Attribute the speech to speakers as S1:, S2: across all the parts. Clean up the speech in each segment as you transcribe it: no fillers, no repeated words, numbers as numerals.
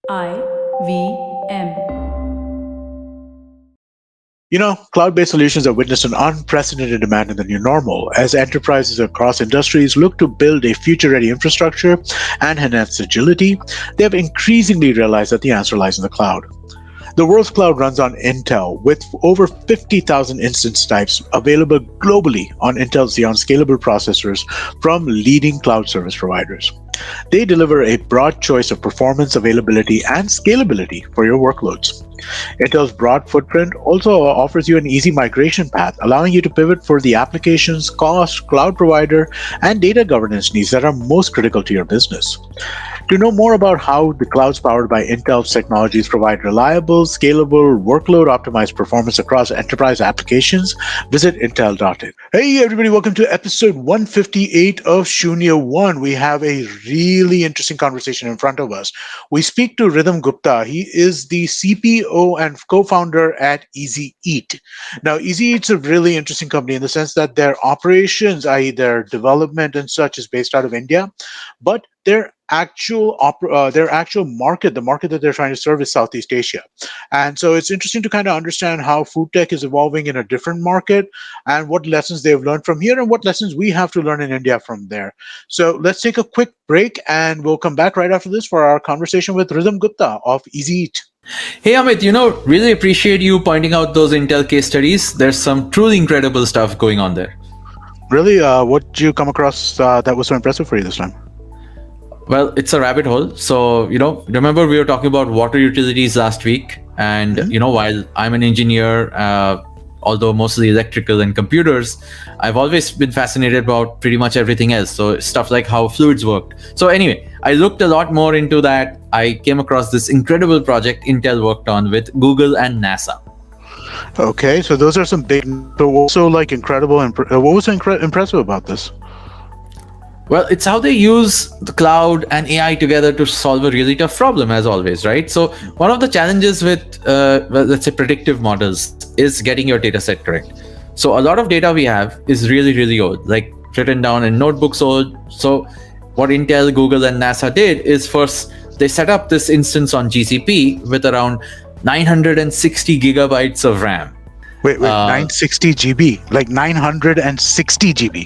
S1: IVM.
S2: Cloud-based solutions have witnessed an unprecedented demand in the new normal as enterprises across industries look to build a future-ready infrastructure and enhance agility. They have increasingly realized that the answer lies in the cloud. The world's cloud runs on Intel, with over 50,000 instance types available globally on Intel Xeon scalable processors from leading cloud service providers. They deliver a broad choice of performance, availability, and scalability for your workloads. Intel's broad footprint also offers you an easy migration path, allowing you to pivot for the applications, cost, cloud provider, and data governance needs that are most critical to your business. To know more about how the clouds powered by Intel's technologies provide reliable, scalable, workload-optimized performance across enterprise applications, visit intel.in. Hey everybody, welcome to episode 158 of Shunya One. We have a really interesting conversation in front of us. We speak to Rhythm Gupta. He is the CPO and co-founder at Easy8. Now, Easy8's a really interesting company in the sense that their operations, i.e. their development and such, is based out of India, but their actual market, the market that they're trying to serve, is Southeast Asia. And so it's interesting to kind of understand how food tech is evolving in a different market and what lessons they've learned from here and what lessons we have to learn in India from there. So let's take a quick break and we'll come back right after this for our conversation with Rhythm Gupta of Easy8.
S3: Hey Amit, really appreciate you pointing out those Intel case studies. There's some truly incredible stuff going on there.
S2: Really? What did you come across that was so impressive for you this time?
S3: Well, it's a rabbit hole. So, remember we were talking about water utilities last week. And, while I'm an engineer, although mostly electrical and computers, I've always been fascinated about pretty much everything else. So stuff like how fluids worked. So anyway, I looked a lot more into that. I came across this incredible project Intel worked on with Google and NASA.
S2: Okay, so those are some big, but also like incredible. What was impressive about this?
S3: Well, it's how they use the cloud and AI together to solve a really tough problem, as always, right? So one of the challenges with, let's say, predictive models is getting your data set correct. So a lot of data we have is really, really old, like written down in notebooks old. So what Intel, Google, and NASA did is first they set up this instance on GCP with around 960 gigabytes of RAM.
S2: Wait, 960 GB, like 960 GB,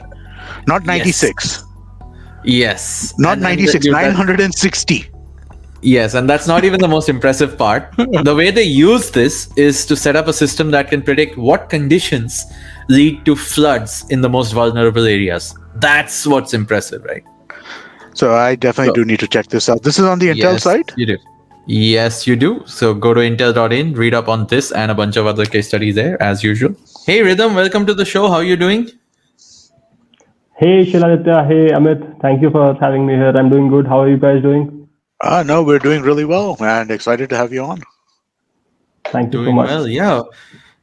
S2: not 96.
S3: Yes.
S2: Not 96, 960.
S3: Yes, and that's not even the most impressive part. The way they use this is to set up a system that can predict what conditions lead to floods in the most vulnerable areas. That's what's impressive, right?
S2: So I definitely do need to check this out. This is on the Intel site?
S3: You do. Yes, you do. So go to intel.in, read up on this and a bunch of other case studies there, as usual. Hey, Rhythm, welcome to the show. How are you doing?
S4: Hey, Shiladitya. Hey, Amit. Thank you for having me here. I'm doing good. How are you guys doing?
S2: No, we're doing really well and excited to have you on.
S4: Thank you so much.
S3: Well, yeah.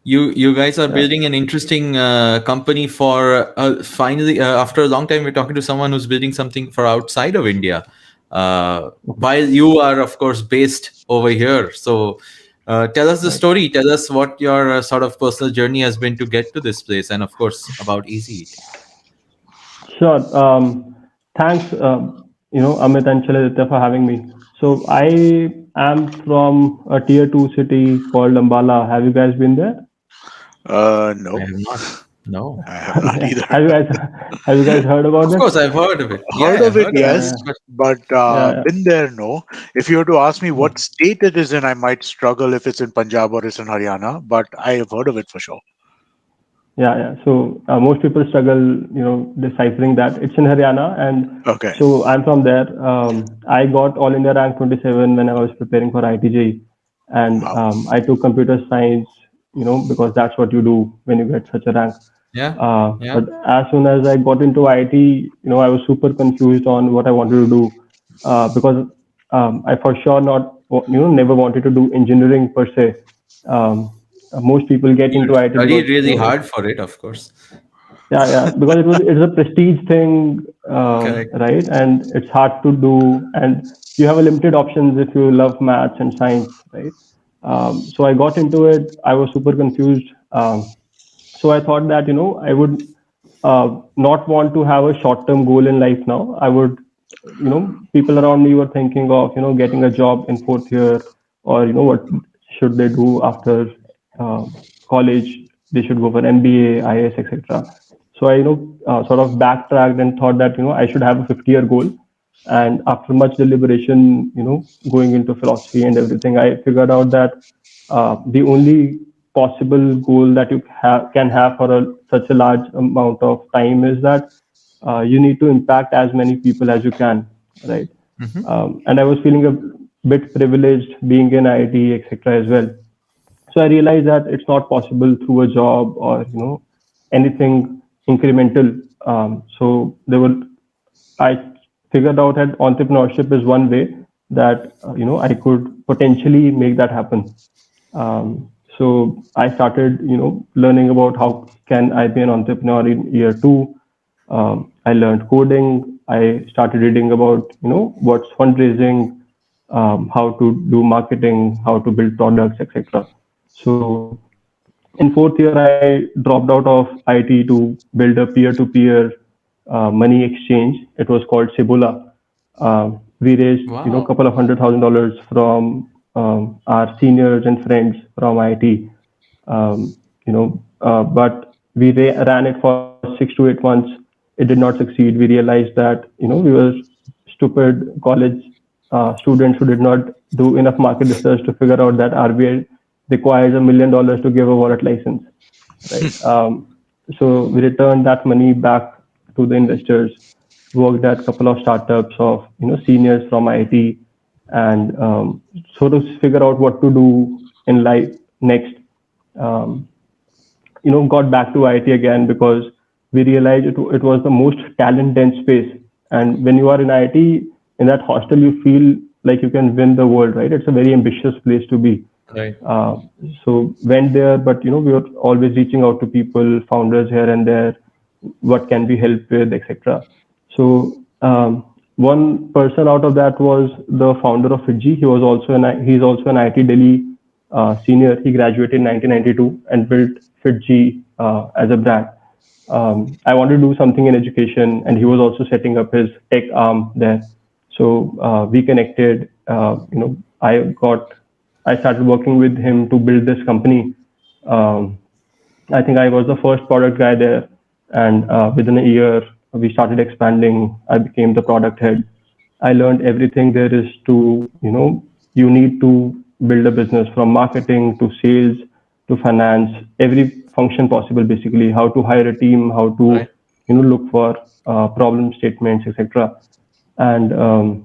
S3: You guys are building an interesting company for finally, after a long time, we're talking to someone who's building something for outside of India. While you are, of course, based over here. So tell us the story. Tell us what your sort of personal journey has been to get to this place. And of course, about Easy8.
S4: Sure. Thanks, Amit and Shiladitya for having me. So I am from a tier 2 city called Ambala. Have you guys been there?
S2: No.
S3: I have not. No.
S2: I have not either.
S4: have you guys heard about it?
S3: Of course, I've heard of it.
S2: Heard of it, yes. But been there, no. If you were to ask me what state it is in, I might struggle if it's in Punjab or it's in Haryana. But I have heard of it for sure.
S4: Yeah. So most people struggle, deciphering that. It's in Haryana, and so I'm from there. I got All India rank 27 when I was preparing for ITJ, and I took computer science, because that's what you do when you get such a rank. But as soon as I got into IT, I was super confused on what I wanted to do, because I for sure never wanted to do engineering per se. Most people get into IT.
S3: Studied really hard for it, of course.
S4: Yeah, because it's a prestige thing, right? And it's hard to do, and you have a limited options if you love maths and science, right? So I got into it. I was super confused. So I thought that I would not want to have a short-term goal in life now. I would people around me were thinking of getting a job in fourth year, or what should they do after uh, college. They should go for MBA, IAS, etc. So I sort of backtracked and thought that I should have a 50-year goal. And after much deliberation, going into philosophy and everything, I figured out that the only possible goal that you can have for such a large amount of time is that you need to impact as many people as you can, right? And I was feeling a bit privileged being in IT, etc. as well. So I realized that it's not possible through a job or anything incremental. So there were I figured out that entrepreneurship is one way that I could potentially make that happen. So I started learning about how can I be an entrepreneur in year two. I learned coding. I started reading about what's fundraising, how to do marketing, how to build products, etc. So in fourth year, I dropped out of IT to build a peer-to-peer money exchange. It was called Cebula. We raised a
S3: Wow.
S4: couple of $100,000 from our seniors and friends from IT. But we ran it for 6 to 8 months. It did not succeed. We realized that we were stupid college students who did not do enough market research to figure out that RBI requires $1 million to give a wallet license, right? So we returned that money back to the investors. Worked at a couple of startups of seniors from IT, and sort of figure out what to do in life next. Um, got back to IT again because we realized it was the most talent dense space. And when you are in IT, in that hostel, you feel like you can win the world, right? It's a very ambitious place to be.
S3: Right.
S4: Uh, so went there, but we were always reaching out to people, founders here and there, what can we help with, etc. So one person out of that was the founder of Fiji. He's also an IT Delhi senior. He graduated in 1992 and built Fiji as a brand. I wanted to do something in education, and he was also setting up his tech arm there. So we connected. I started working with him to build this company. Um, I think I was the first product guy there, and within a year we started expanding. I became the product head. I learned everything there is to you need to build a business, from marketing to sales to finance, every function possible, basically how to hire a team, how to
S3: Right.
S4: look for problem statements, etc. And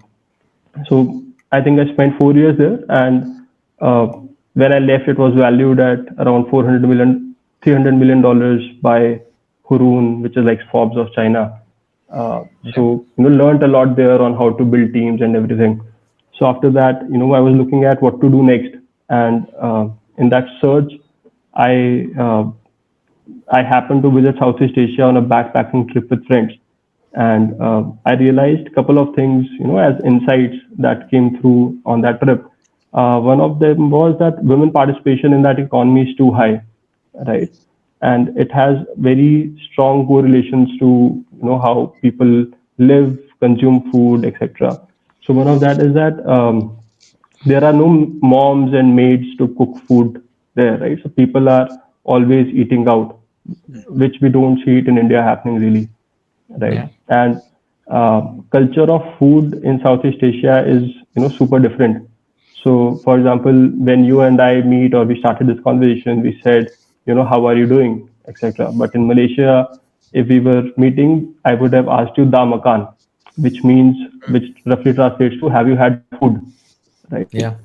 S4: so I think I spent 4 years there, and uh, when I left, it was valued at around 300 million dollars by Hurun, which is like Forbes of China.
S3: Yeah.
S4: So learned a lot there on how to build teams and everything. So after that, I was looking at what to do next, and in that search, I uh, I happened to visit Southeast Asia on a backpacking trip with friends, and I realized a couple of things, as insights that came through on that trip. One of them was that women participation in that economy is too high, right? And it has very strong correlations to how people live, consume food, etc. So one of that is that there are no moms and maids to cook food there, right? So people are always eating out, which we don't see it in India happening really, right?
S3: Yeah.
S4: And culture of food in Southeast Asia is super different. So, for example, when you and I meet or we started this conversation, we said, how are you doing, etc. But in Malaysia, if we were meeting, I would have asked you da makan, which roughly translates to have you had food, right?
S3: Yeah.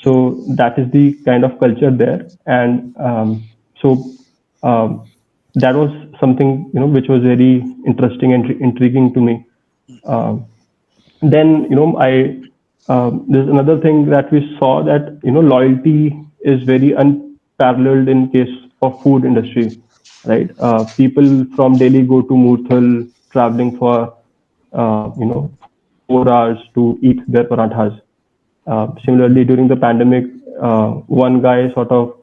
S4: So that is the kind of culture there, and so um, that was something which was very interesting and intriguing to me. Um, then I there's another thing that we saw, that loyalty is very unparalleled in case of food industry, right? People from Delhi go to Murthal, traveling for 4 hours to eat their parathas. Similarly, during the pandemic, one guy sort of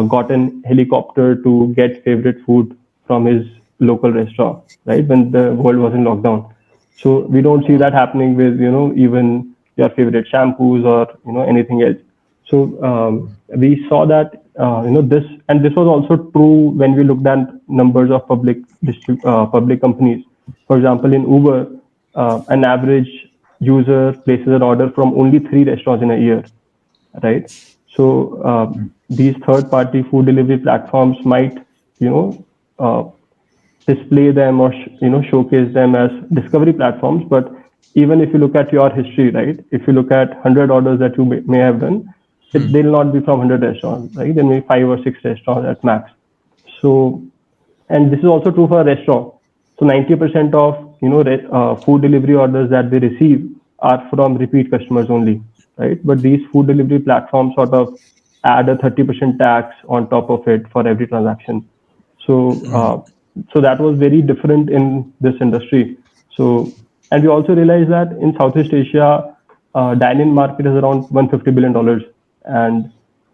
S4: got an helicopter to get favorite food from his local restaurant, right, when the world was in lockdown. So we don't see that happening with, even your favorite shampoos or, anything else. So we saw that, this, and this was also true when we looked at numbers of public companies. For example, in Uber, an average user places an order from only 3 restaurants in a year, right? So these third-party food delivery platforms might, you know, uh, display them or showcase them as discovery platforms. But even if you look at your history, right? If you look at 100 orders that you may have done, they'll not be from 100 restaurants, right? There may be 5 or 6 restaurants at max. So, and this is also true for a restaurant. So 90% of food delivery orders that they receive are from repeat customers only, right? But these food delivery platforms sort of add a 30% tax on top of it for every transaction. So so that was very different in this industry. So, and we also realized that in Southeast Asia, dine-in market is around $150 billion, and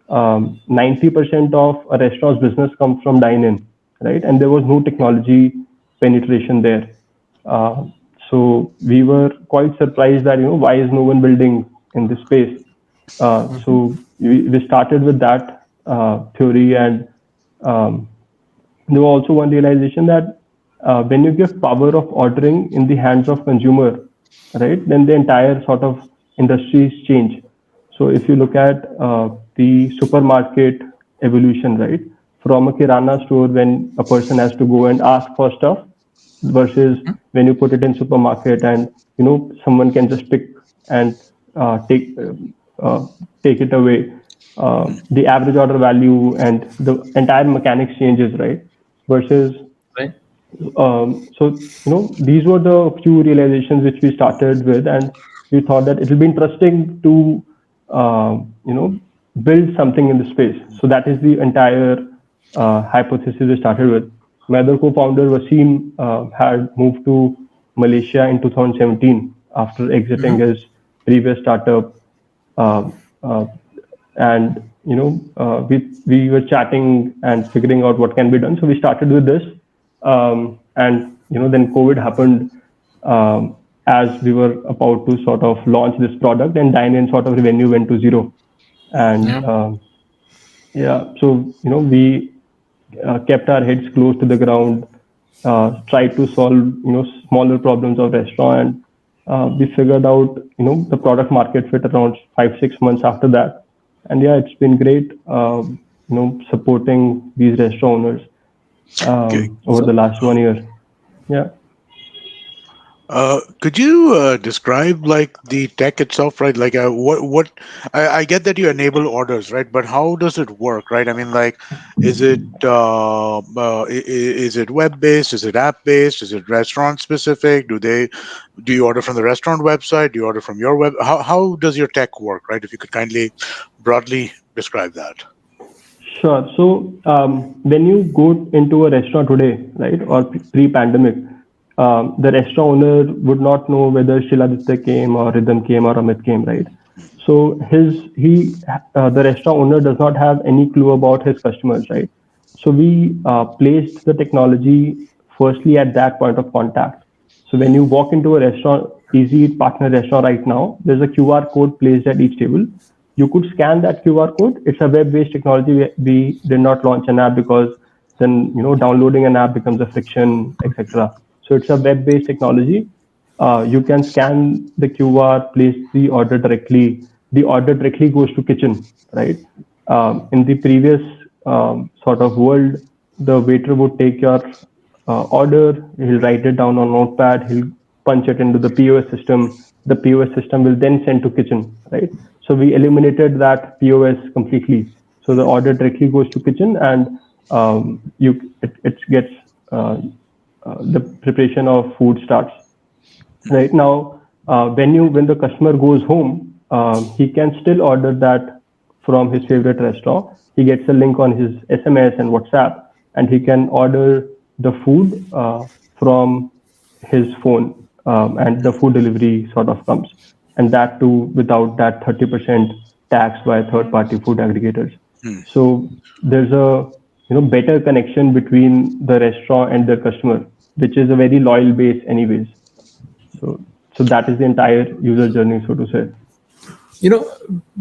S4: 90% of a restaurant's business comes from dine-in, right? And there was no technology penetration there. Uh, so we were quite surprised that, why is no one building in this space? So we started with that theory, and um, there was also one realization that when you give power of ordering in the hands of consumer, right, then the entire sort of industries change. So if you look at the supermarket evolution, right, from a kirana store when a person has to go and ask for stuff versus when you put it in supermarket and someone can just pick and uh, take uh, uh, take it away. The average order value and the entire mechanics changes, right? Versus
S3: Right.
S4: so these were the few realizations which we started with, and we thought that it will be interesting to build something in the space. So that is the entire hypothesis we started with. My other co-founder Wasim had moved to Malaysia in 2017 after exiting his previous startup, uh, uh, and we were chatting and figuring out what can be done. So we started with this, and then COVID happened as we were about to sort of launch this product, and Dine-In sort of revenue went to zero. And yeah, so we kept our heads close to the ground, tried to solve smaller problems of restaurant. We figured out the product market fit around 5-6 months after that, and yeah, it's been great supporting these restaurant owners over the last 1 year. Yeah.
S2: Could you describe like the tech itself, right? Like what I get that you enable orders, right? But how does it work, right? I mean, like, is it is it web based? Is it app based? Is it restaurant specific? Do you order from the restaurant website? Do you order from your web? How does your tech work, right? If you could kindly broadly describe that.
S4: Sure. So when you go into a restaurant today, right, or pre-pandemic, the restaurant owner would not know whether Shiladitya came or Rhythm came or Amit came, right? So the restaurant owner does not have any clue about his customers, right? So we placed the technology firstly at that point of contact. So when you walk into a restaurant, Easy Eat partner restaurant right now, there's a QR code placed at each table. You could scan that QR code. It's a web-based technology. We did not launch an app because then downloading an app becomes a friction, etc. So it's a web-based technology. You can scan the QR, place the order directly. The order directly goes to kitchen, right? In the previous sort of world, the waiter would take your order, he'll write it down on notepad, he'll punch it into the POS system. The POS system will then send to kitchen, right? So we eliminated that POS completely. So the order directly goes to kitchen, and it gets the preparation of food starts. Right now, when the customer goes home, he can still order that from his favorite restaurant. He gets a link on his SMS and WhatsApp, and he can order the food from his phone, and the food delivery sort of comes, and that too without that 30% tax by third-party food aggregators. So there's a better connection between the restaurant and their customer, which is a very loyal base, anyways. So that is the entire user journey, so to say.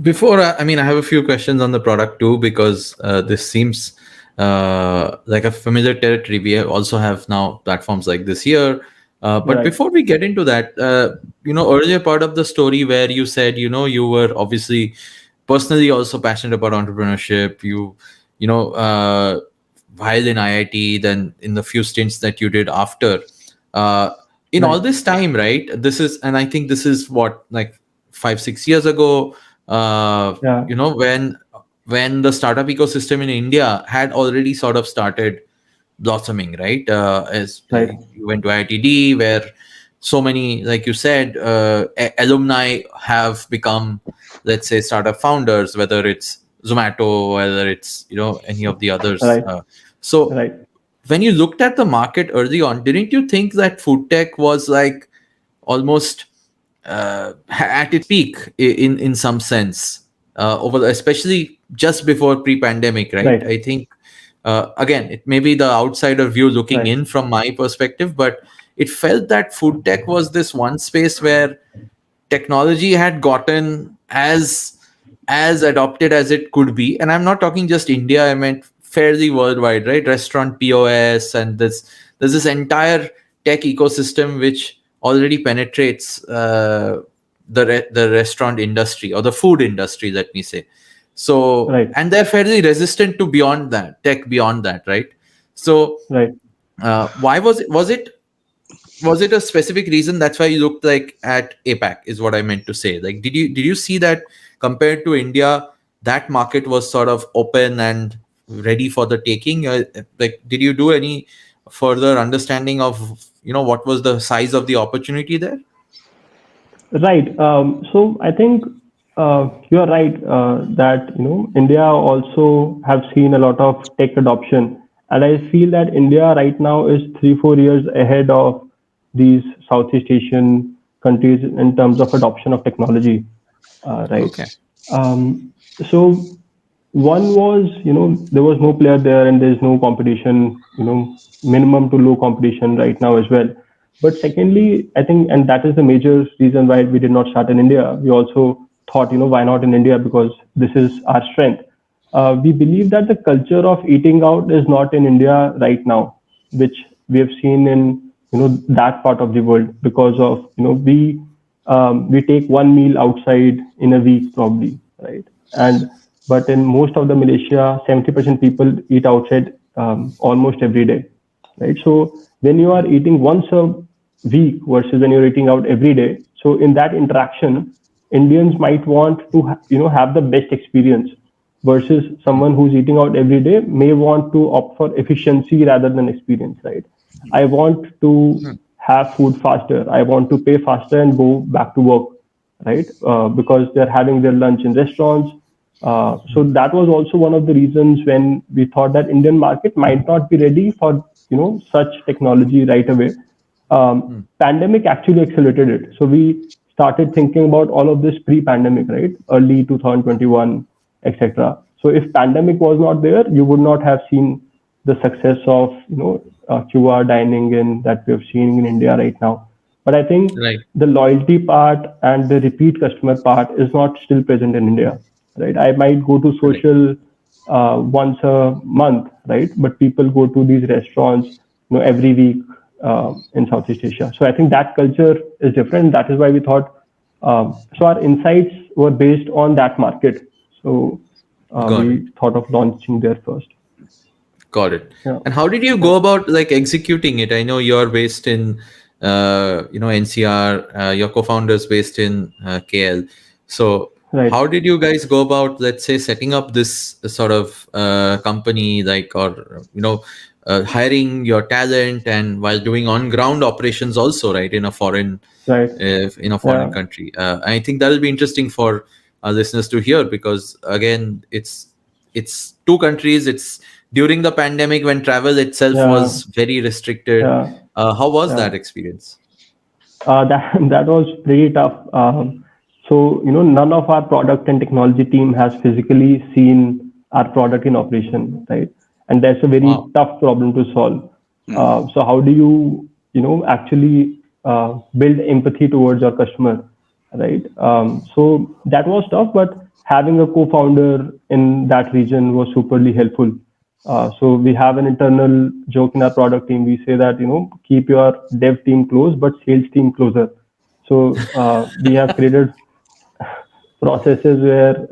S3: Before I have a few questions on the product too, because this seems like a familiar territory. We also have now platforms like this here. But before we get into that, earlier part of the story where you said, you were obviously personally also passionate about entrepreneurship. While in IIT, then in the few stints that you did after, in all this time, right? And I think this is what, like 5-6 years ago, when the startup ecosystem in India had already sort of started blossoming, right? As you went to IITD, where so many, like you said, alumni have become, let's say, startup founders, whether it's Zomato, whether it's any of the others. When you looked at the market early on, didn't you think that food tech was like almost at its peak in some sense, especially just before pre-pandemic, right? I think again, it may be the outsider view looking in from my perspective, but it felt that food tech was this one space where technology had gotten as adopted as it could be. And I'm not talking just India, I meant fairly worldwide, right? Restaurant POS, and there's this entire tech ecosystem which already penetrates the restaurant industry, or the food industry, let me say. So and they're fairly resistant to tech beyond that, right? So why was it a specific reason? That's why you looked like at APAC, is what I meant to say. Like, did you see that compared to India, that market was sort of open and ready for the taking? Like, did you do any further understanding of what was the size of the opportunity there?
S4: Right. So I think you are right that India also have seen a lot of tech adoption, and I feel that India right now is 3-4 years ahead of these Southeast Asian countries in terms of adoption of technology. Right.
S3: Okay.
S4: So one was, there was no player there, and there's no competition, minimum to low competition right now as well. But secondly, I think, and that is the major reason why we did not start in India. We also thought, why not in India? Because this is our strength. We believe that the culture of eating out is not in India right now, which we have seen in, that part of the world, because of, we take one meal outside in a week probably, right? But in most of the Malaysia, 70% people eat outside almost every day, right? So when you are eating once a week versus when you're eating out every day, so in that interaction, Indians might want to have the best experience, versus someone who's eating out every day may want to opt for efficiency rather than experience, right? I want to have food faster. I want to pay faster and go back to work, right? Because they're having their lunch in restaurants. So that was also one of the reasons when we thought that Indian market might not be ready for such technology right away. Pandemic actually accelerated it. So we started thinking about all of this pre-pandemic, right? Early 2021, etc. So if pandemic was not there, you would not have seen the success of QR dining in that we have seen in India right now. But I think the loyalty part and the repeat customer part is not still present in India, right? I might go to social once a month, right? But people go to these restaurants, every week in Southeast Asia. So I think that culture is different. That is why we thought. So our insights were based on that market. So we thought of launching there first.
S3: Got it. Yeah. And how did you go about like executing it? I know you're based in NCR. Your co-founder is based in KL. So how did you guys go about, let's say, setting up this sort of company, like, or hiring your talent, and while doing on-ground operations also, right, in a foreign country? I think that'll be interesting for our listeners to hear, because again, it's two countries. It's during the pandemic when travel itself was very restricted. How was that experience?
S4: That was pretty tough. So none of our product and technology team has physically seen our product in operation, right? And that's a very tough problem to solve. So how do you actually build empathy towards your customer, right? So that was tough, but having a co-founder in that region was superly helpful. So we have an internal joke in our product team. We say that, keep your dev team close, but sales team closer. So we have created processes where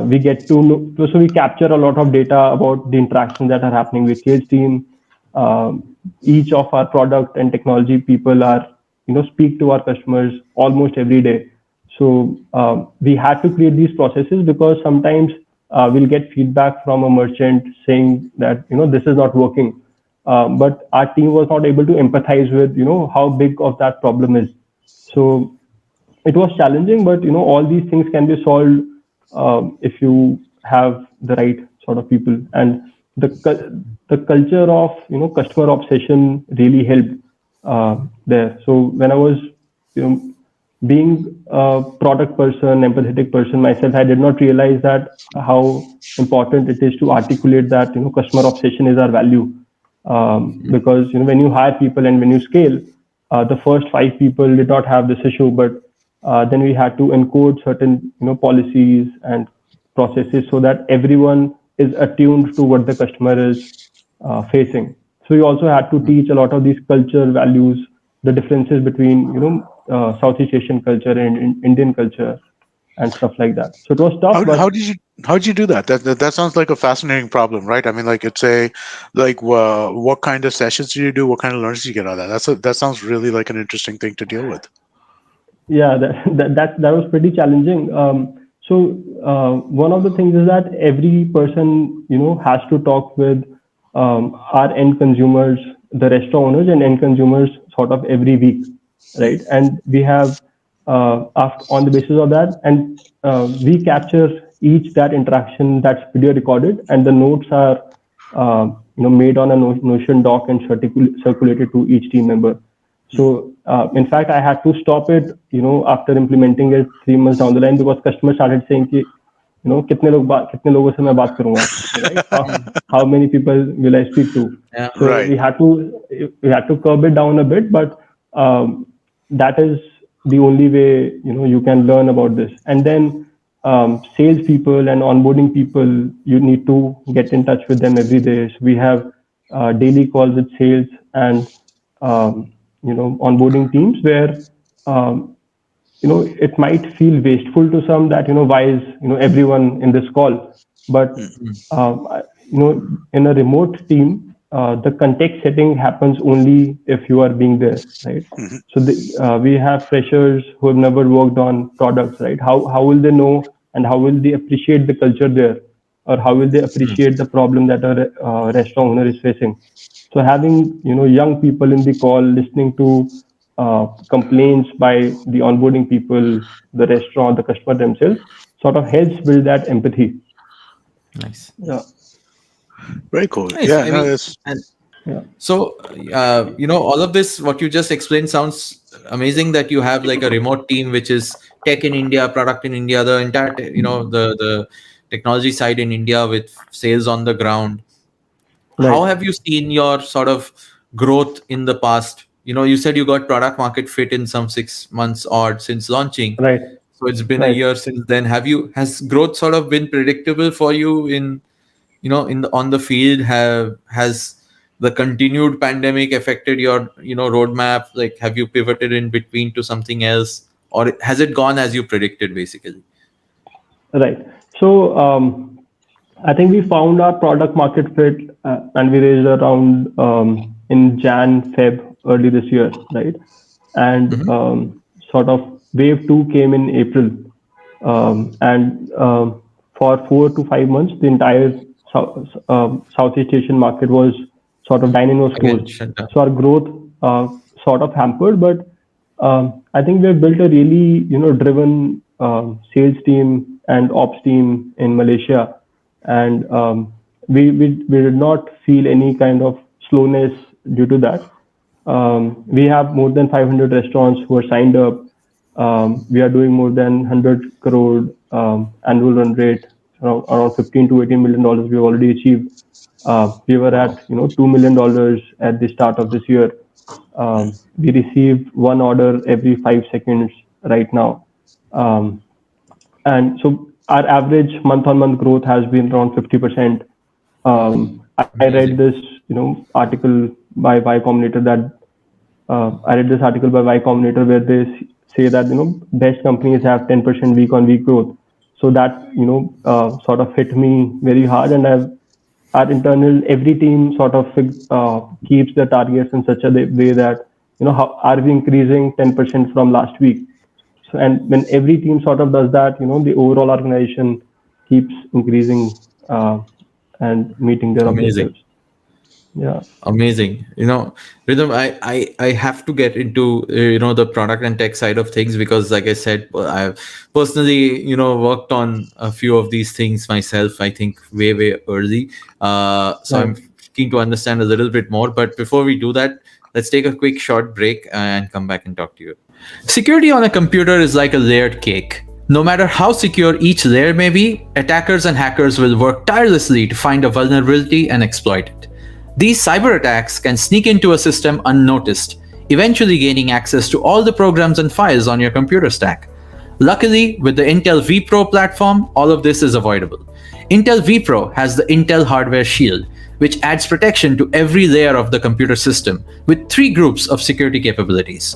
S4: we get to know, so we capture a lot of data about the interactions that are happening with sales team. Each of our product and technology people are speak to our customers almost every day. So we had to create these processes because sometimes we'll get feedback from a merchant saying that this is not working, but our team was not able to empathize with how big of that problem is. So it was challenging, but all these things can be solved if you have the right sort of people. And the culture of customer obsession really helped there. So when I was being a product person, empathetic person myself, I did not realize that how important it is to articulate that customer obsession is our value. Because when you hire people and when you scale, the first 5 people did not have this issue, but then we had to encode certain policies and processes so that everyone is attuned to what the customer is facing. So we also had to teach a lot of these culture values, the differences between Southeast Asian culture and Indian culture and stuff like that. So it was tough.
S2: How did you do that? That sounds like a fascinating problem, right? I mean, like what kind of sessions do you do? What kind of learnings do you get out of that? That sounds really like an interesting thing to deal with.
S4: Yeah, that was pretty challenging. So one of the things is that every person has to talk with our end consumers, the restaurant owners and end consumers, sort of every week, right? And we have on the basis of that, and we capture each that interaction that's video recorded, and the notes are made on a Notion doc and circulated to each team member. So in fact, I had to stop it, after implementing it 3 months down the line, because customers started saying, कितने लोगों से मैं बात करूंगा, right? How many people will I speak to?
S3: Yeah.
S4: So
S2: right.
S4: we had to curb it down a bit, but that is the only way you can learn about this. And then sales people and onboarding people, you need to get in touch with them every day. So we have daily calls with sales and onboarding teams where it might feel wasteful to some that why is everyone in this call, but in a remote team, the context setting happens only if you are being there, right? So we have freshers who have never worked on products, right? How will they know, and how will they appreciate the culture there, or how will they appreciate the problem that a restaurant owner is facing? So having young people in the call listening to complaints by the onboarding people, the restaurant, the customer themselves, sort of helps build that empathy.
S3: Nice.
S4: Yeah.
S2: Very cool.
S3: Nice.
S2: Yeah.
S3: I mean, yeah. So, all of this, what you just explained, sounds amazing. That you have like a remote team, which is tech in India, product in India, the entire, the technology side in India with sales on the ground. Right. How have you seen your sort of growth in the past? You said you got product market fit in some 6 months odd since launching.
S4: Right.
S3: So it's been a year since then. Has growth sort of been predictable for you on the field? Has the continued pandemic affected your roadmap? Like, have you pivoted in between to something else, or has it gone as you predicted, basically?
S4: Right. So I think we found our product market fit, and we raised around in Feb early this year, right? And sort of wave 2 came in April, and for 4 to 5 months, the entire Southeast Asian market was sort of Dine-In was closed. So our growth sort of hampered, but I think we have built a really driven sales team and ops team in Malaysia, and we did not feel any kind of slowness due to that. We have more than 500 restaurants who are signed up. We are doing more than 100 crore annual run rate, around 15 to 18 million dollars we've already achieved. We were at $2 million at the start of this year. We receive one order every 5 seconds right now. And so our average month-on-month growth has been around 50%. I read this, article by Y Combinator where they say that best companies have 10% week-on-week growth. So that sort of hit me very hard, and every team sort of keeps the targets in such a way that how are we increasing 10% from last week. So, and when every team sort of does that, the overall organization keeps increasing and meeting their objectives. Yeah.
S3: Amazing. Rhythm, I have to get into, the product and tech side of things, because like I said, I've personally, worked on a few of these things myself, I think way early. So I'm keen to understand a little bit more. But before we do that, let's take a quick short break and come back and talk to you. Security on a computer is like a layered cake. No matter how secure each layer may be, attackers and hackers will work tirelessly to find a vulnerability and exploit it. These cyber attacks can sneak into a system unnoticed, eventually gaining access to all the programs and files on your computer stack. Luckily, with the Intel vPro platform, all of this is avoidable. Intel vPro has the Intel Hardware Shield, which adds protection to every layer of the computer system with 3 groups of security capabilities.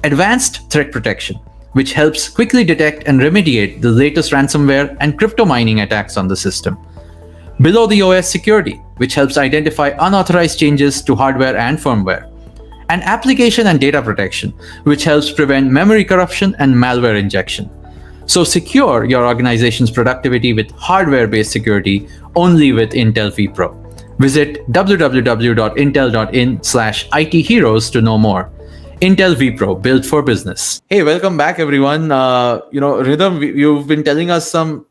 S3: Advanced Threat Protection, which helps quickly detect and remediate the latest ransomware and crypto mining attacks on the system. Below the OS Security, which helps identify unauthorized changes to hardware and firmware. And Application and Data Protection, which helps prevent memory corruption and malware injection. So secure your organization's productivity with hardware-based security only with Intel vPro. Visit www.intel.in/itheroes to know more. Intel vPro, built for business. Hey, welcome back, everyone. Rhythm, you've been telling us some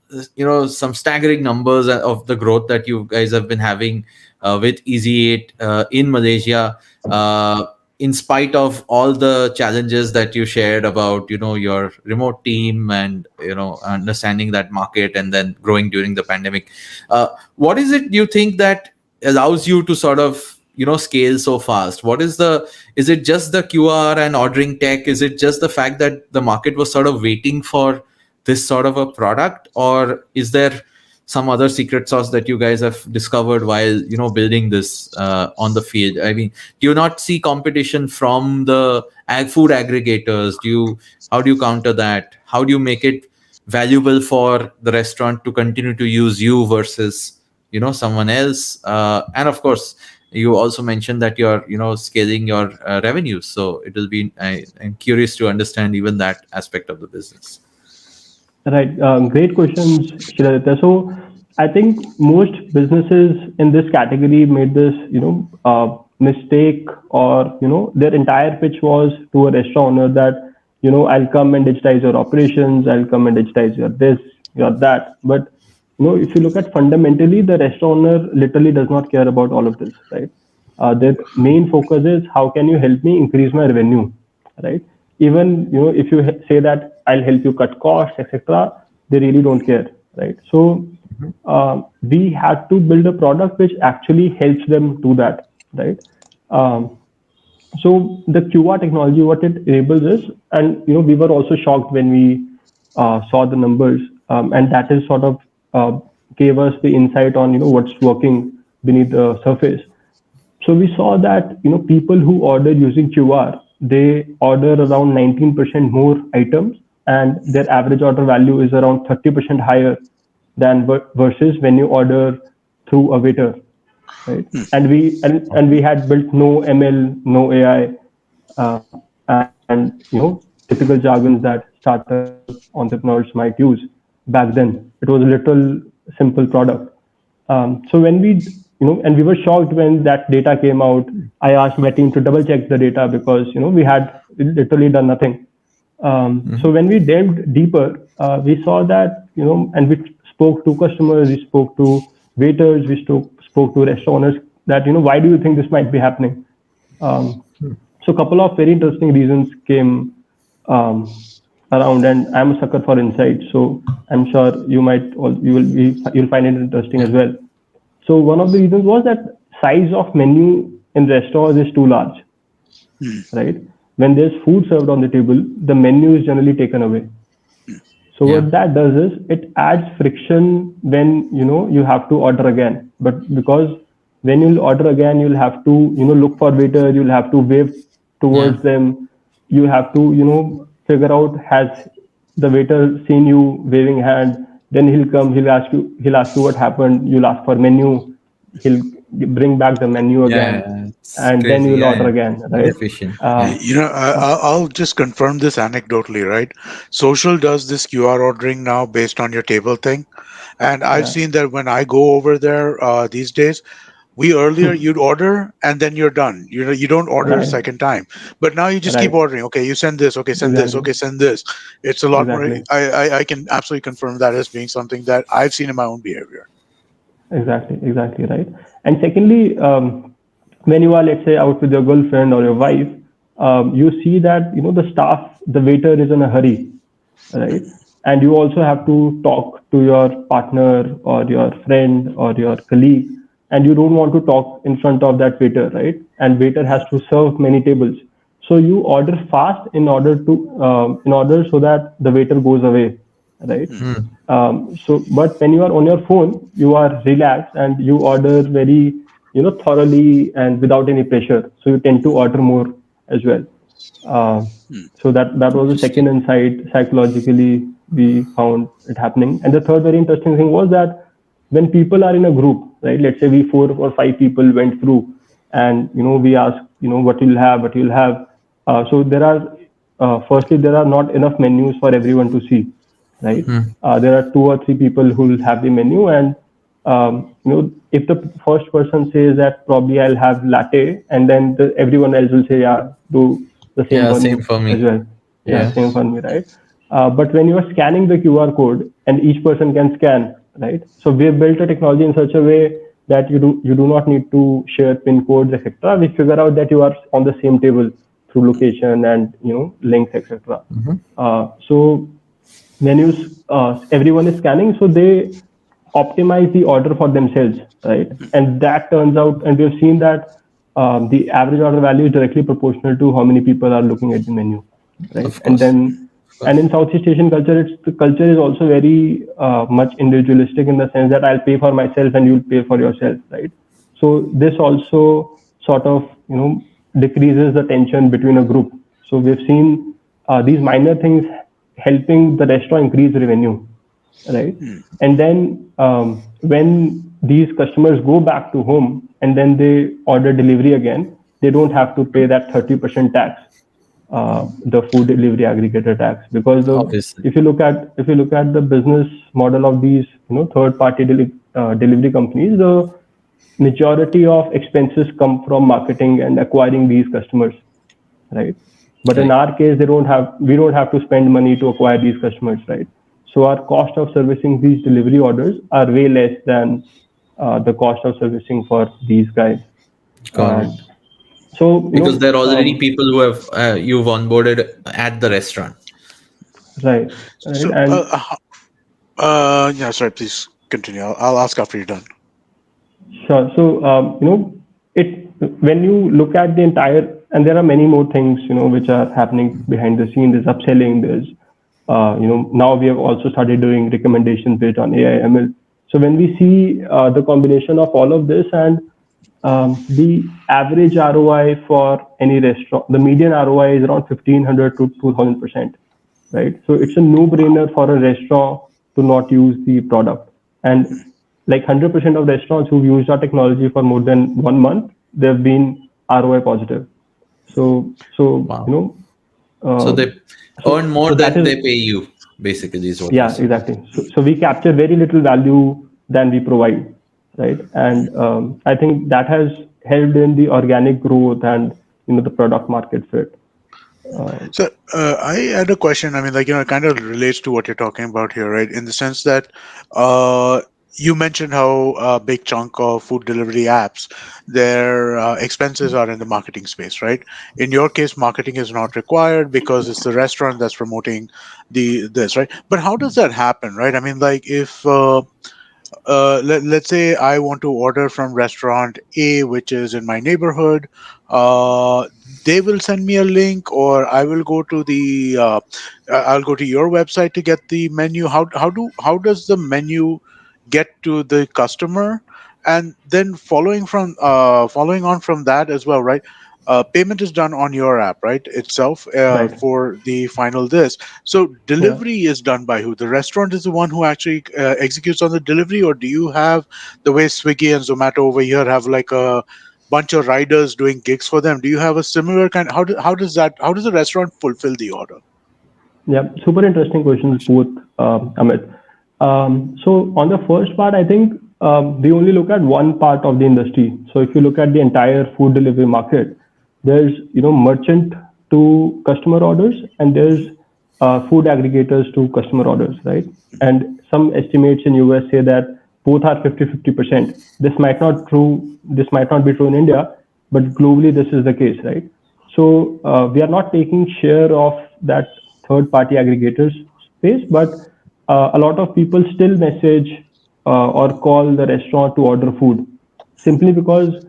S3: staggering numbers of the growth that you guys have been having with Easy8 in Malaysia, in spite of all the challenges that you shared about, your remote team and, understanding that market and then growing during the pandemic. What is it you think that allows you to sort of scale so fast? Is it just the QR and ordering tech? Is it just the fact that the market was sort of waiting for this sort of a product, or is there some other secret sauce that you guys have discovered while building this on the field? I mean, do you not see competition from the food aggregators? How do you counter that? How do you make it valuable for the restaurant to continue to use you versus someone else? And of course, you also mentioned that you're scaling your revenues, so it will be I'm curious to understand even that aspect of the business.
S4: Right. Great questions, Shiladitya. So I think most businesses in this category made this mistake, or their entire pitch was to a restaurant owner that I'll come and digitize your operations, I'll come and digitize your this, your that. But if you look at fundamentally, the restaurant owner literally does not care about all of this, right? Their main focus is how can you help me increase my revenue, right? Even if you say that I'll help you cut costs, etc., they really don't care, right? So we had to build a product which actually helps them do that, right? So the QR technology, what it enables is, and we were also shocked when we saw the numbers, and that is sort of gave us the insight on what's working beneath the surface. So we saw that people who order using QR, they order around 19% more items, and their average order value is around 30% higher than versus when you order through a waiter, right? And we had built no ML, no AI, and typical jargons that startup entrepreneurs might use back then. It was a little simple product. So when we and we were shocked when that data came out. I asked my team to double check the data because we had literally done nothing. So when we delved deeper, we saw that and we spoke to customers, we spoke to waiters, we spoke to restaurant owners that why do you think this might be happening? So a couple of very interesting reasons came around, and I'm a sucker for insights, so I'm sure you'll find it interesting as well. So one of the reasons was that size of menu in restaurants is too large, right? When there's food served on the table, the menu is generally taken away. So what that does is it adds friction when you have to order again. But because when you'll order again, you'll have to look for waiter, you'll have to wave towards them, you have to figure out has the waiter seen you waving hand. Then he'll come, he'll ask you what happened. You'll ask for menu, he'll bring back the menu again,
S3: It's
S4: and then
S3: crazy.
S4: you'll order
S3: Yeah,
S4: again, right?
S3: inefficient.
S2: I'll just confirm this anecdotally, right? Social does this QR ordering now based on your table thing. And I've
S4: Yeah,
S2: seen that when I go over there these days, we earlier you'd order and then you're done. You don't order a
S4: right,
S2: second time. But now you just keep
S4: right,
S2: ordering. Okay, you send this. Okay, send this.
S4: exactly,
S2: Okay, send this. It's a lot more.
S4: exactly.
S2: I can absolutely confirm that as being something that I've seen in my own behavior.
S4: Exactly, right. And secondly, when you are, let's say, out with your girlfriend or your wife, you see that the waiter is in a hurry, right? And you also have to talk to your partner or your friend or your colleague, and you don't want to talk in front of that waiter, right? And waiter has to serve many tables, so you order fast in order so that the waiter goes away, right? But when you are on your phone, you are relaxed and you order very, thoroughly and without any pressure. So you tend to order more as well. Uh, so that was the second
S3: Interesting.
S4: insight. Psychologically, we found it happening. And the third very interesting thing was that when people are in a group, right? Let's say we 4 or 5 people went through, and we asked, what you'll have, what you'll have. So there are, firstly, there are not enough menus for everyone to see, right? There are 2 or 3 people who will have the menu, and if the first person says that probably I'll have latte, and then everyone else will say, yeah, do the same
S3: Yeah,
S4: for
S3: same
S4: me
S3: for
S4: as
S3: me.
S4: well. Yeah,
S3: Yeah.
S4: same for me, right? But when you are scanning the QR code and each person can scan, right? So we have built a technology in such a way that you do not need to share pin codes, etc. We figure out that you are on the same table through location and links, etc. So menus, everyone is scanning, so they optimize the order for themselves, right? And that turns out, and we've seen that the average order value is directly proportional to how many people are looking at the menu, right?
S3: Of
S4: And
S3: course.
S4: then, and in Southeast Asian culture, the culture is also very much individualistic in the sense that I'll pay for myself and you'll pay for yourself, right? So this also sort of decreases the tension between a group. So we've seen these minor things helping the restaurant increase revenue, right? And then when these customers go back to home and then they order delivery again, they don't have to pay that 30% tax, the food delivery aggregator tax, because
S3: Obviously.
S4: if you look at the business model of these third party delivery companies, the majority of expenses come from marketing and acquiring these customers, right? But in
S3: Right.
S4: our case, we don't have to spend money to acquire these customers, right? So our cost of servicing these delivery orders are way less than the cost of servicing for these guys.
S3: Got it.
S4: Um, so
S3: Because there are already people who have you've onboarded at the restaurant.
S4: right, right,
S2: So,
S4: and
S2: yeah, sorry, please continue. I'll ask after you're done.
S4: sure. So it when you look at the entire, and there are many more things which are happening behind the scene. There's upselling. There's now we have also started doing recommendations based on AI ML. So when we see the combination of all of this, and the average ROI for any restaurant, the median ROI is around 1,500 to 2,000%, right? So it's a no-brainer for a restaurant to not use the product. And like 100% of restaurants who've used our technology for more than 1 month, they've been ROI positive. So
S3: Wow. So
S4: uh,
S3: they earn more
S4: so that
S3: than
S4: is,
S3: they pay you, basically, is what you're
S4: yeah,
S3: saying.
S4: exactly. So we capture very little value than we provide, right? And I think that has helped in the organic growth and the product market fit.
S2: So I had a question. I mean, like, it kind of relates to what you're talking about here, right? In the sense that you mentioned how a big chunk of food delivery apps, their expenses are in the marketing space, right? In your case, marketing is not required because it's the restaurant that's promoting this, right? But how does that happen, right? I mean, like, if let's say I want to order from restaurant A, which is in my neighborhood. They will send me a link, or I will go to I'll go to your website to get the menu. How does the menu get to the customer? And then following on from that as well, right? Payment is done on your app, right, itself,
S4: Right.
S2: for the final this. So
S4: Yeah.
S2: delivery is done by who? The restaurant is the one who actually executes on the delivery, or do you have the way Swiggy and Zomato over here have like a bunch of riders doing gigs for them? Do you have a similar kind? How does a restaurant fulfill the order?
S4: Yeah, super interesting questions, both, Amit. So on the first part, I think we only look at one part of the industry. So if you look at the entire food delivery market, there's merchant to customer orders, and there's food aggregators to customer orders, right? And some estimates in US say that both are 50-50%. This might not be true in India, but globally this is the case, right? So we are not taking share of that third party aggregators space, but a lot of people still message or call the restaurant to order food, simply because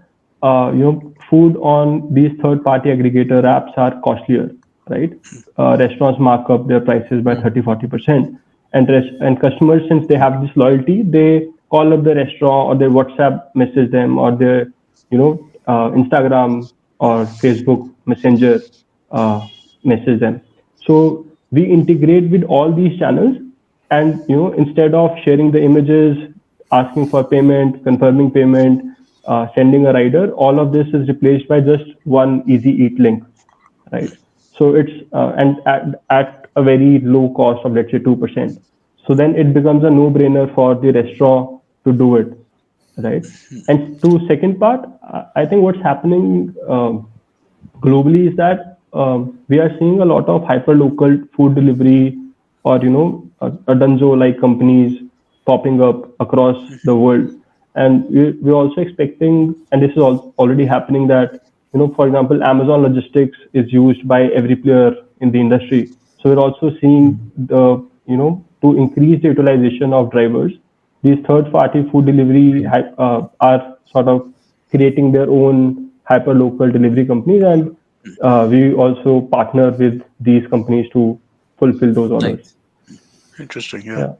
S4: food on these third party aggregator apps are costlier, right? Restaurants mark up their prices by 30-40%, and customers, since they have this loyalty, they call up the restaurant, or their WhatsApp message them, or their Instagram or Facebook Messenger message them. So we integrate with all these channels, and instead of sharing the images, asking for payment, confirming payment, sending a rider, all of this is replaced by just one Easy Eat link, right? So it's and at a very low cost of, let's say, 2%. So then it becomes a no-brainer for the restaurant to do it, right? And to second part, I think what's happening globally is that we are seeing a lot of hyper local food delivery, or a Dunzo like companies popping up across the world. And we're also expecting, and this is already happening, that for example, Amazon logistics is used by every player in the industry. So we're also seeing the to increase the utilization of drivers, these third party food delivery are sort of creating their own hyper local delivery companies, and we also partner with these companies to fulfill those orders.
S3: Nice.
S2: Interesting.
S4: Yeah.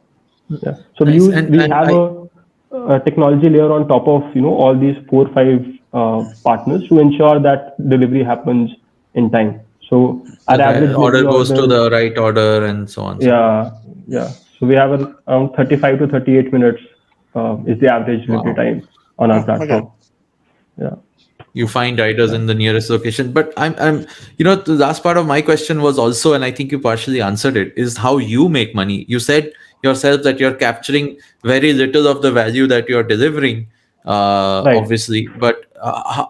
S4: Yeah. So
S3: Nice.
S4: we have a technology layer on top of all these 4 or 5 partners to ensure that delivery happens in time. So our average
S3: order
S4: delivery
S3: goes to
S4: order,
S3: the right order and so on.
S4: yeah, yeah. So we have around 35 to 38 minutes is the average delivery time on our platform. Yeah.
S3: You find riders in the nearest location. But I'm the last part of my question was also, and I think you partially answered it, is how you make money. You said yourself that you're capturing very little of the value that you're delivering,
S4: Right.
S3: obviously. But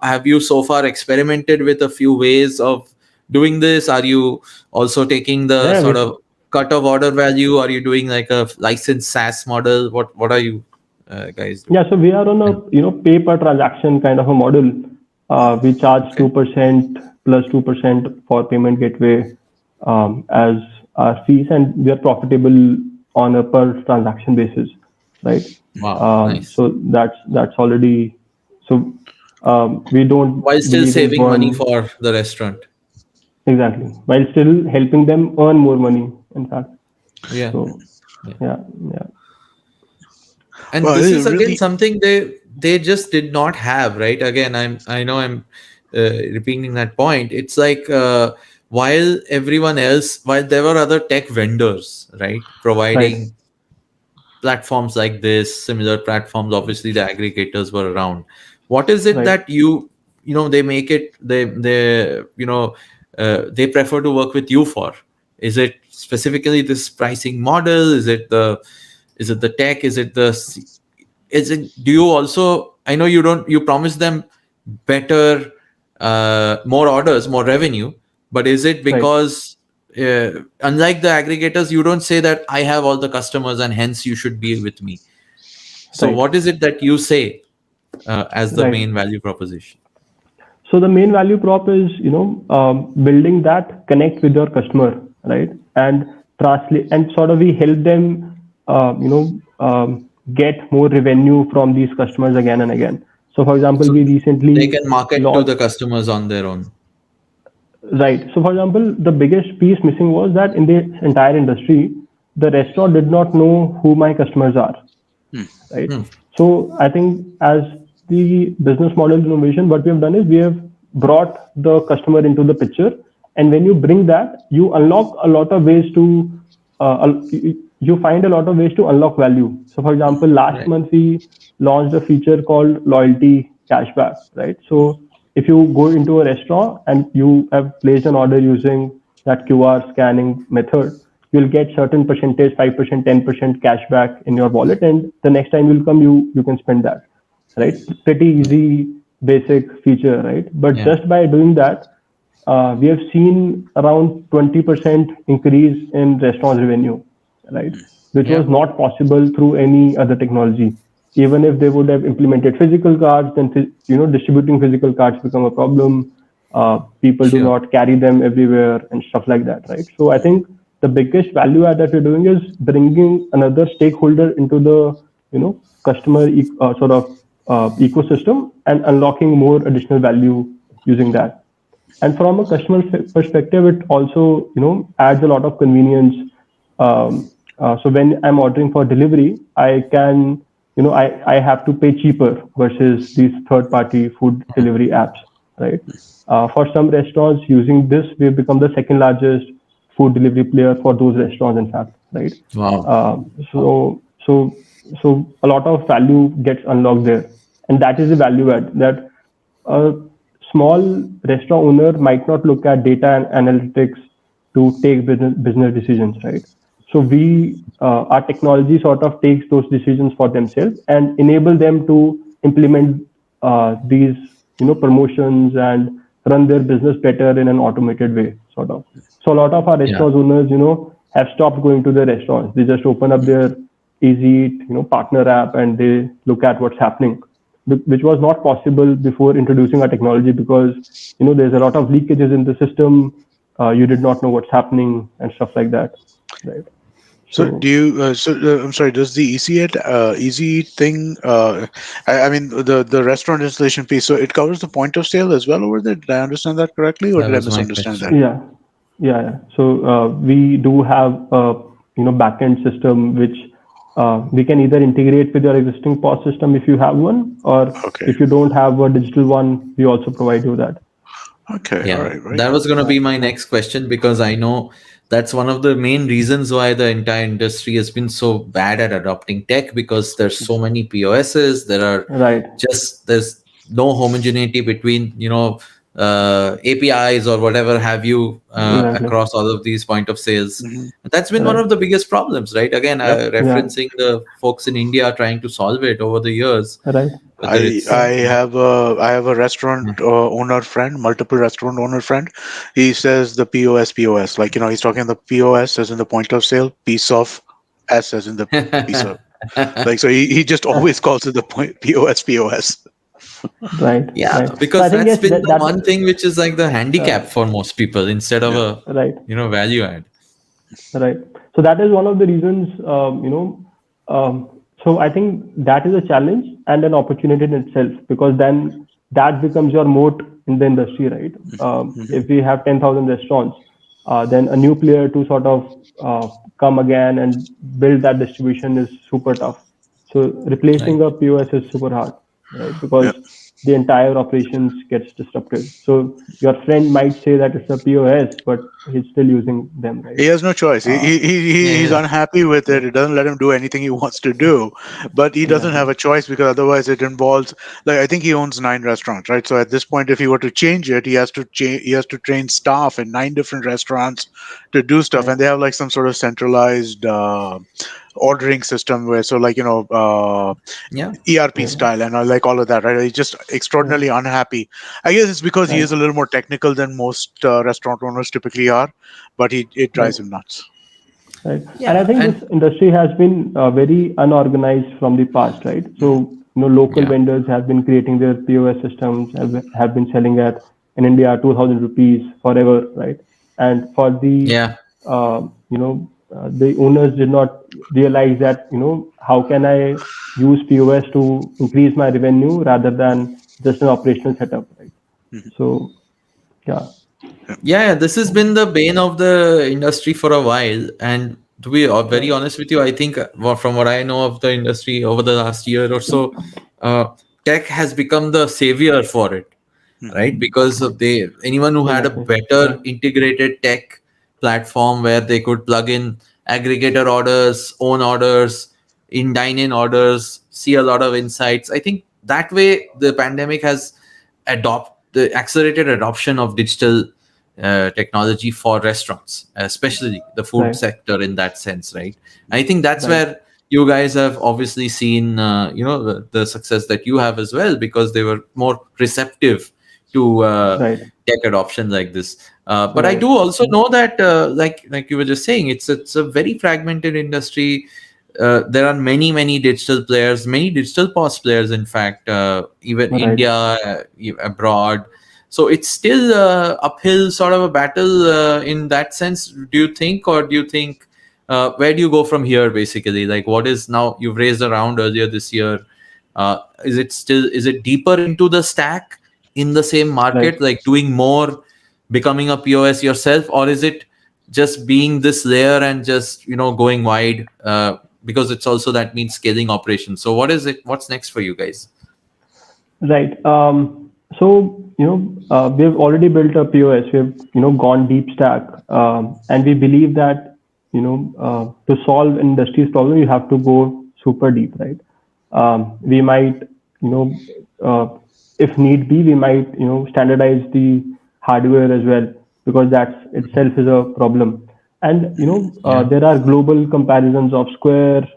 S3: have you so far experimented with a few ways of doing this? Are you also taking the sort of cut of order value? Are you doing like a licensed SaaS model? What are you guys doing?
S4: Yeah, so we are on a pay per transaction kind of a model. We charge 2% plus 2% for payment gateway as our fees, and we are profitable on a per transaction basis, right?
S3: Wow, nice.
S4: So that's already, so we don't
S3: while still saving money for the restaurant.
S4: Exactly, while still helping them earn more money, in fact.
S3: Yeah.
S4: So, yeah.
S3: And this is again something they just did not have, right? Again, I know I'm repeating that point. It's like while there were other tech vendors, right, providing platforms like this, similar platforms, obviously the aggregators were around. What is it that they make it they prefer to work with you for? Is it specifically this pricing model? Is it the tech? Do you also, I know you promise them better, more orders, more revenue, but is it because unlike the aggregators, you don't say that I have all the customers and hence you should be with me? So what is it that you say as the main value proposition?
S4: So the main value prop is building that connect with your customer, right? And translate, and sort of we help them get more revenue from these customers again and again. So for example,
S3: So
S4: we
S3: they
S4: recently
S3: can market to
S4: launched.
S3: the customers on their own.
S4: Right. So, for example, the biggest piece missing was that in the entire industry, the restaurant did not know who my customers are. Right.
S3: Hmm.
S4: So, I think as the business model innovation, what we have done is we have brought the customer into the picture, and when you bring that, you unlock a lot of ways to you find a lot of ways to unlock value. So, for example, last
S3: Right.
S4: month we launched a feature called loyalty cashback. Right. So if you go into a restaurant and you have placed an order using that QR scanning method, you'll get certain percentage, 5%, 10% cashback in your wallet, and the next time you'll come, you can spend that. Right? Pretty easy, basic feature, right? But
S3: Yeah.
S4: just by doing that, we have seen around 20% increase in restaurant revenue, right? Which was
S3: Yeah.
S4: not possible through any other technology. Even if they would have implemented physical cards, then distributing physical cards become a problem. People do
S3: Sure.
S4: not carry them everywhere and stuff like that, right? So I think the biggest value add that we're doing is bringing another stakeholder into the customer sort of ecosystem and unlocking more additional value using that. And from a customer perspective, it also adds a lot of convenience. So when I'm ordering for delivery, I can I have to pay cheaper versus these third party food delivery apps, right? For some restaurants using this, we've become the second largest food delivery player for those restaurants, in fact, right?
S3: Wow.
S4: So a lot of value gets unlocked there, and that is the value add that a small restaurant owner might not look at data and analytics to take business decisions, right? So our technology sort of takes those decisions for themselves and enable them to implement these promotions and run their business better in an automated way, sort of. So a lot of our
S3: Yeah.
S4: restaurant owners have stopped going to their restaurants. They just open up their Easy Eat partner app and they look at what's happening, which was not possible before introducing our technology, because there's a lot of leakages in the system. You did not know what's happening and stuff like that, right?
S2: So do
S4: So
S2: you? I'm sorry. Does the Easy Eat thing? I mean the restaurant installation piece. So it covers the point of sale as well over there. Did I understand that correctly, or
S3: That
S2: did I
S3: was my
S2: misunderstand that?
S3: question.
S4: yeah. So we do have a backend system which we can either integrate with your existing POS system if you have one, or
S2: Okay.
S4: if you don't have a digital one, we also provide you that.
S2: Okay. All
S3: Yeah,
S2: right. Very
S3: that
S2: good.
S3: was going to
S4: Yeah.
S3: be my next question, because I know that's one of the main reasons why the entire industry has been so bad at adopting tech, because there's so many POSs.
S4: Right.
S3: There's no homogeneity between APIs or whatever have you
S4: Exactly.
S3: across all of these point of sales.
S2: Hmm.
S3: That's been one
S4: Right.
S3: of the biggest problems, right? Again,
S2: Yep.
S4: Yeah.
S3: referencing the folks in India trying to solve it over the years,
S4: Right.
S3: whether it's
S2: I have a restaurant owner friend, multiple restaurant owner friend. He says the POS, like he's talking the POS as in the point of sale, piece of S as in the piece of, like, so he just always calls it the point POS.
S4: Right.
S3: Yeah,
S4: Right. So
S3: because
S4: I think
S3: that's
S4: yes,
S3: been the
S4: that
S3: one thing which is like the handicap for most people instead of
S2: Yeah.
S3: a
S4: right.
S3: value add.
S4: Right. So that is one of the reasons, so I think that is a challenge and an opportunity in itself, because then that becomes your moat in the industry, right?
S2: Hmm.
S4: If we have 10,000 restaurants, then a new player to sort of come again and build that distribution is super tough. So replacing
S3: Right.
S4: a POS is super hard, right?
S2: Yeah.
S4: Because the entire operations gets disrupted. So your friend might say that it's a POS, but he's still using them, right?
S2: He has no choice.
S4: Uh,
S2: He's
S3: Yeah.
S2: unhappy with it.
S4: right.
S2: It doesn't let him do anything he wants to do, but he doesn't
S4: Exactly.
S2: have a choice because otherwise it involves, like, I think he owns 9 restaurants, right? So at this point, if he were to change it, he has to he has to train staff in 9 different restaurants to do stuff,
S4: Right.
S2: and they have like some sort of centralized ordering system where, so like
S3: Yeah.
S2: ERP
S4: Right.
S2: style and like all of that, right? He's just
S4: Right.
S2: extraordinarily unhappy. I guess it's because he
S4: Right.
S2: is a little more technical than most restaurant owners typically are, but it
S4: Right.
S2: drives him nuts.
S4: Right. And I
S3: Yeah.
S4: think this
S3: And
S4: industry has been very unorganized from the past, right?
S2: Hmm.
S4: So, local
S3: yeah.
S4: vendors have been creating their POS systems, have been selling at in India 2,000 rupees forever, right? And for the
S3: Yeah.
S4: uh, the owners did not realize that, how can I use POS to increase my revenue rather than just an operational setup, right? So, yeah.
S3: Yeah, this has been the bane of the industry for a while. And to be very honest with you, I think from what I know of the industry over the last year or so, tech has become the savior for it, right? Because of anyone who had a better integrated tech platform where they could plug in aggregator orders, own orders, in dine-in orders, see a lot of insights. I think that way the pandemic has the accelerated adoption of digital technology for restaurants, especially the food sector in that sense, right? I think that's where you guys have obviously seen, the success that you have as well, because they were more receptive to tech adoption like this. But I do also know that, like you were just saying, it's a very fragmented industry. There are many digital players, many digital POS players, in fact, even India, abroad. So it's still uphill sort of a battle in that sense, do you think? Or do you think, where do you go from here, basically? Like, what is now, you've raised a round earlier this year. Is it deeper into the stack in the same market, like doing more, becoming a POS yourself? Or is it just being this layer and just, going wide? Because it's also, that means scaling operations. So what's next for you guys?
S4: Right. So, we've already built a POS. We've, gone deep stack. And we believe that, to solve industry's problem, you have to go super deep, right? We might, if need be, we might, standardize the hardware as well, because that itself is a problem. And, there are global comparisons of Square,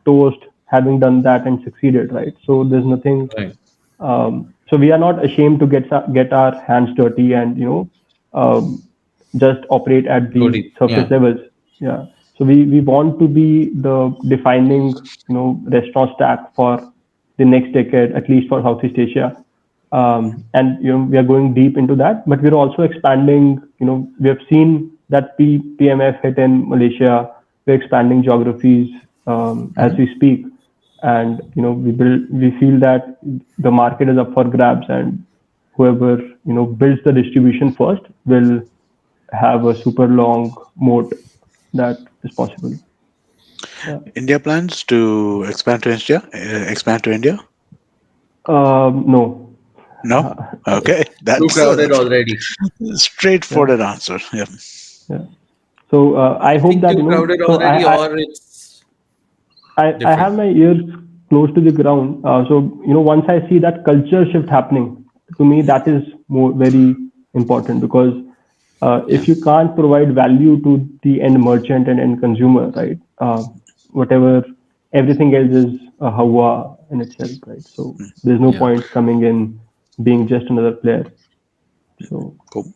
S4: Toast having done that and succeeded, right? So there's nothing.
S3: Right.
S4: So we are not ashamed to get our hands dirty and just operate at the surface levels. Yeah. So we want to be the defining restaurant stack for the next decade, at least for Southeast Asia. And we are going deep into that, but we're also expanding. We have seen that PMF hit in Malaysia. We're expanding geographies as we speak. And we feel that the market is up for grabs, and whoever builds the distribution first will have a super long moat that is possible.
S2: Yeah. India plans to expand to India?
S4: No.
S2: Okay,
S3: that's too crowded already.
S2: Straightforward answer. Yeah.
S4: So I hope that
S3: too crowded already, or it's.
S4: I have my ears close to the ground. So once I see that culture shift happening, to me that is very important, because if you can't provide value to the end merchant and end consumer, right? Everything else is a hawa in itself, right? So there's no point coming in being just another player. So
S2: cool.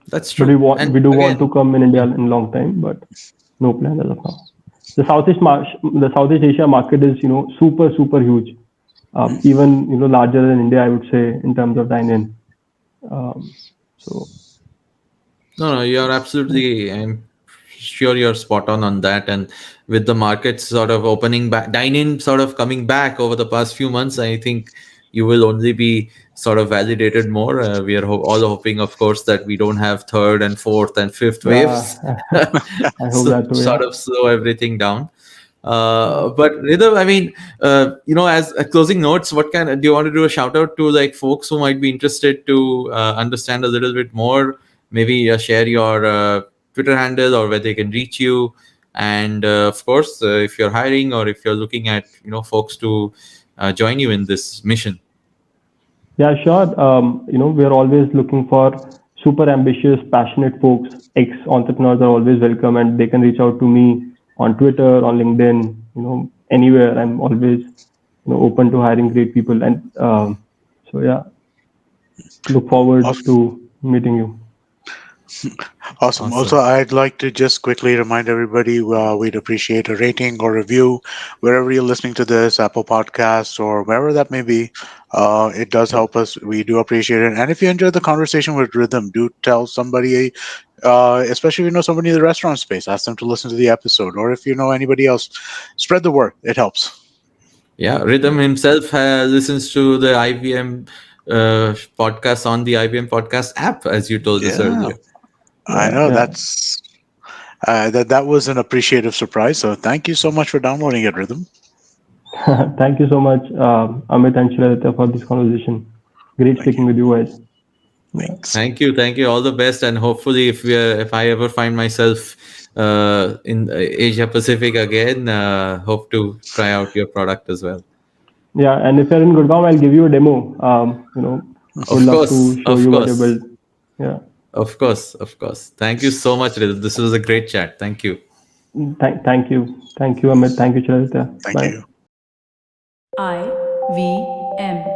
S3: That's true.
S4: We do want to come in India in a long time, but no plan as of now. The Southeast Asia market is super huge, even larger than India, I would say, in terms of dine-in. So
S3: no, you're absolutely. I'm sure you're spot on that. And with the markets sort of opening back, dine-in sort of coming back over the past few months, I think you will only be sort of validated more. We are all hoping, of course, that we don't have third and fourth and fifth waves.
S4: I hope that too,
S3: sort of slow everything down. But Rhythm, I mean, as closing notes, do you want to do a shout out to like folks who might be interested to understand a little bit more? Maybe share your Twitter handle or where they can reach you. And of course, if you're hiring or if you're looking at folks to join you in this mission.
S4: Yeah, sure. We're always looking for super ambitious, passionate folks. Ex-entrepreneurs are always welcome, and they can reach out to me on Twitter, on LinkedIn, anywhere. I'm always open to hiring great people. And so, yeah, look forward to meeting you.
S2: Awesome. Also, I'd like to just quickly remind everybody we'd appreciate a rating or review wherever you're listening to this, Apple Podcasts or wherever that may be. It does help us. We do appreciate it. And if you enjoyed the conversation with Rhythm, do tell somebody, especially if you know somebody in the restaurant space, ask them to listen to the episode. Or if you know anybody else, spread the word. It helps.
S3: Yeah, Rhythm himself listens to the IBM podcast on the IBM podcast app, as you told us earlier.
S2: I know that's that was an appreciative surprise. So thank you so much for downloading it, Rhythm.
S4: Thank you so much, Amit and Shiladitya, for this conversation. Great speaking with you guys.
S2: Thanks.
S3: Thank you. All the best, and hopefully, if I ever find myself in Asia Pacific again, hope to try out your product as well.
S4: Yeah, and if you're in Gurgaon, I'll give you a demo. Would love to show you what you built. Yeah.
S3: Of course. Thank you so much, Rhythm. This was a great chat. Thank you.
S4: Thank you, Amit. Thank you, Shiladitya.
S2: Thank you.
S1: IVM.